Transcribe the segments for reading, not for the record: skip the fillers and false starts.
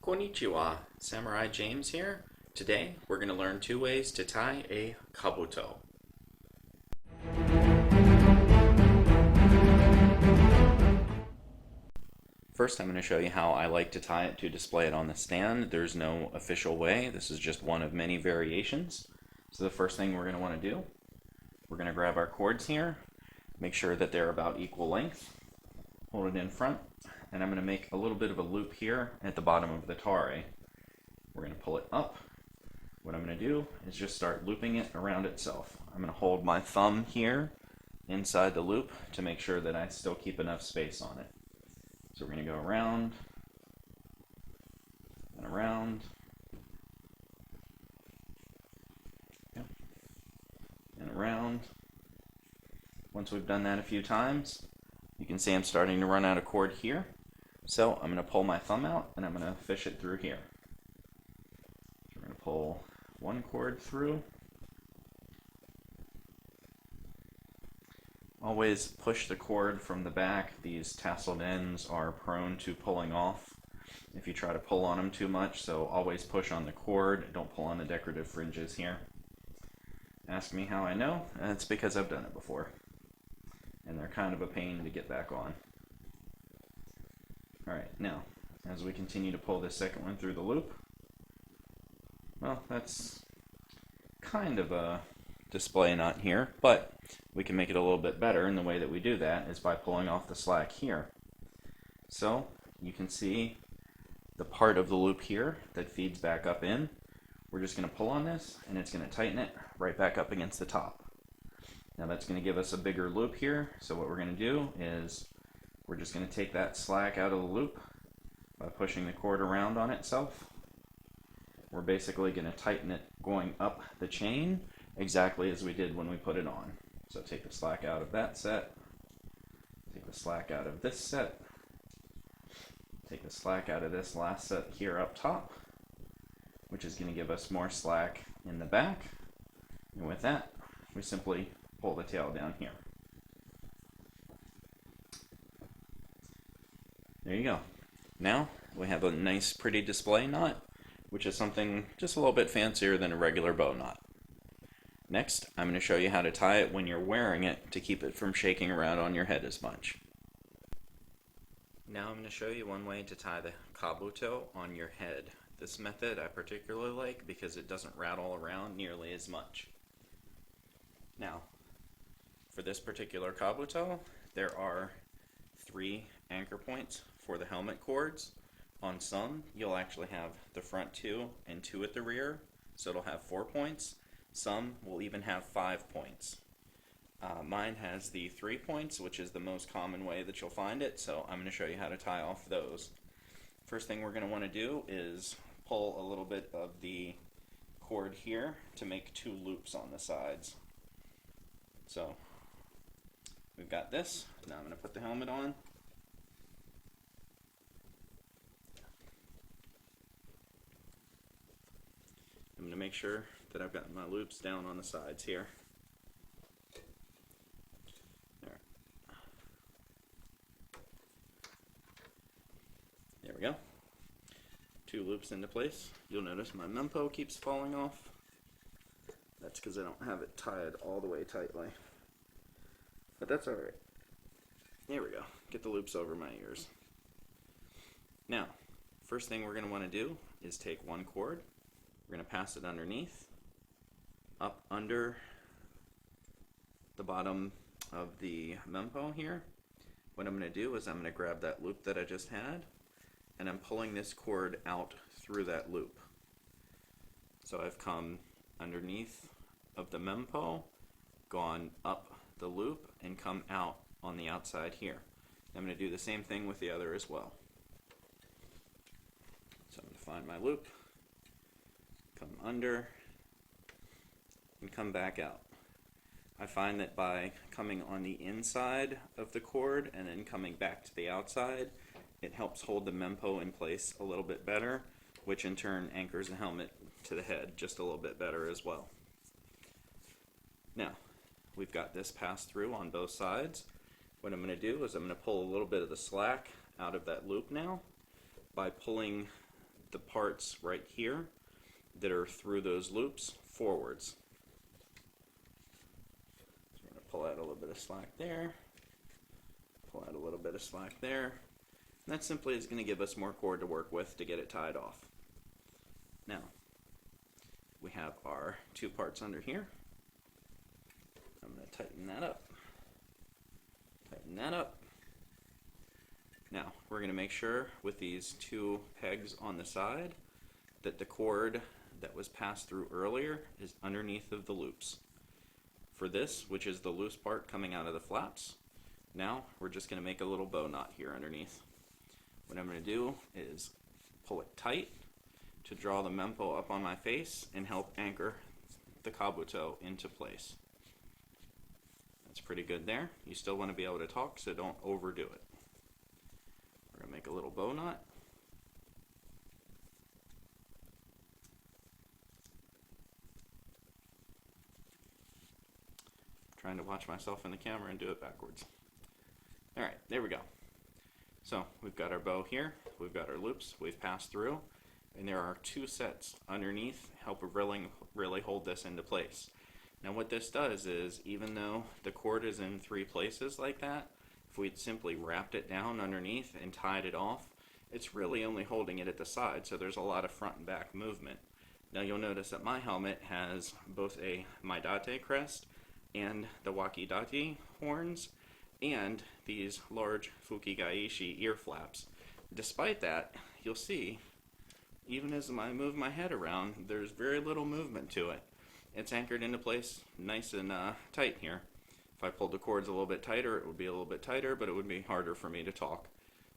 Konnichiwa, Samurai James here. Today we're going to learn two ways to tie a kabuto. First, I'm going to show you how I like to tie it to display it on the stand. There's no official way. This is just one of many variations. So the first thing we're going to want to do, we're going to grab our cords here, make sure that they're about equal length, hold it in front, and I'm going to make a little bit of a loop here at the bottom of the tare. We're going to pull it up. What I'm going to do is just start looping it around itself. I'm going to hold my thumb here inside the loop to make sure that I still keep enough space on it. So we're going to go around and around and around. Once we've done that a few times, you can see I'm starting to run out of cord here. So I'm going to pull my thumb out and I'm going to fish it through here. We're going to pull one cord through. Always push the cord from the back. These tasseled ends are prone to pulling off if you try to pull on them too much, so always push on the cord. Don't pull on the decorative fringes here. Ask me how I know. It's because I've done it before, and they're kind of a pain to get back on. Alright, now, as we continue to pull this second one through the loop, well, that's kind of a display knot here, but we can make it a little bit better, and the way that we do that is by pulling off the slack here. So you can see the part of the loop here that feeds back up in. We're just going to pull on this and it's going to tighten it right back up against the top. Now that's going to give us a bigger loop here, so what we're going to do is we're just going to take that slack out of the loop by pushing the cord around on itself. We're basically going to tighten it going up the chain exactly as we did when we put it on. So take the slack out of that set, take the slack out of this set, take the slack out of this last set here up top, which is going to give us more slack in the back. And with that, we simply pull the tail down here. There you go. Now we have a nice pretty display knot, which is something just a little bit fancier than a regular bow knot. Next, I'm going to show you how to tie it when you're wearing it to keep it from shaking around on your head as much. Now I'm going to show you one way to tie the kabuto on your head. This method I particularly like because it doesn't rattle around nearly as much. Now, for this particular kabuto, there are 3 anchor points for the helmet cords. On some, you'll actually have the front 2 and 2 at the rear, so it'll have 4 points. Some will even have 5 points. Mine has the 3 points, which is the most common way that you'll find it, so I'm going to show you how to tie off those. First thing we're going to want to do is pull a little bit of the cord here to make 2 loops on the sides. So we've got this. Now I'm going to put the helmet on. I'm going to make sure that I've got my loops down on the sides here. There we go. 2 loops into place. You'll notice my mempo keeps falling off. That's because I don't have it tied all the way tightly. But that's alright. There we go. Get the loops over my ears. Now, first thing we're going to want to do is take one cord. We're going to pass it underneath, up under the bottom of the mempo here. What I'm going to do is I'm going to grab that loop that I just had, and I'm pulling this cord out through that loop. So I've come underneath of the mempo, gone up the loop, and come out on the outside here. I'm going to do the same thing with the other as well. So I'm going to find my loop, come under, and come back out. I find that by coming on the inside of the cord and then coming back to the outside, it helps hold the mempo in place a little bit better, which in turn anchors the helmet to the head just a little bit better as well. Now, we've got this passed through on both sides. What I'm going to do is I'm going to pull a little bit of the slack out of that loop now by pulling the parts right here that are through those loops forwards. So we're going to pull out a little bit of slack there, pull out a little bit of slack there, and that simply is going to give us more cord to work with to get it tied off. Now, we have our two parts under here. I'm going to tighten that up. Tighten that up. Now, we're going to make sure with these two pegs on the side that the cord that was passed through earlier is underneath of the loops. For this, which is the loose part coming out of the flaps, now we're just going to make a little bow knot here underneath. What I'm going to do is pull it tight to draw the mempo up on my face and help anchor the kabuto into place. That's pretty good there. You still want to be able to talk, so don't overdo it. We're going to make a little bow knot. I'm trying to watch myself in the camera and do it backwards. Alright, there we go. So we've got our bow here, we've got our loops, we've passed through, and there are two sets underneath help really hold this into place. Now what this does is, even though the cord is in three places like that, if we'd simply wrapped it down underneath and tied it off, it's really only holding it at the side, so there's a lot of front and back movement. Now you'll notice that my helmet has both a Maidate crest and the Wakidate horns, and these large Fukigaishi ear flaps. Despite that, you'll see, even as I move my head around, there's very little movement to it. It's anchored into place nice and tight here. If I pulled the cords a little bit tighter, it would be a little bit tighter, but it would be harder for me to talk.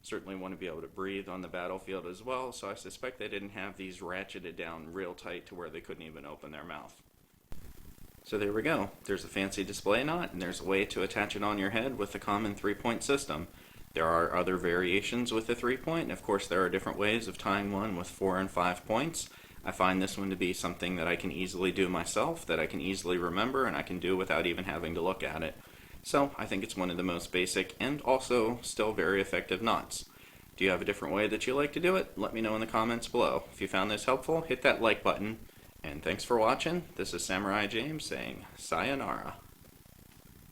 Certainly want to be able to breathe on the battlefield as well, so I suspect they didn't have these ratcheted down real tight to where they couldn't even open their mouth. So there we go. There's a fancy display knot, and there's a way to attach it on your head with the common three-point system. There are other variations with the three-point, and of course there are different ways of tying one with 4 and 5 points. I find this one to be something that I can easily do myself, that I can easily remember, and I can do without even having to look at it. So I think it's one of the most basic and also still very effective knots. Do you have a different way that you like to do it? Let me know in the comments below. If you found this helpful, hit that like button. And thanks for watching. This is Samurai James saying sayonara.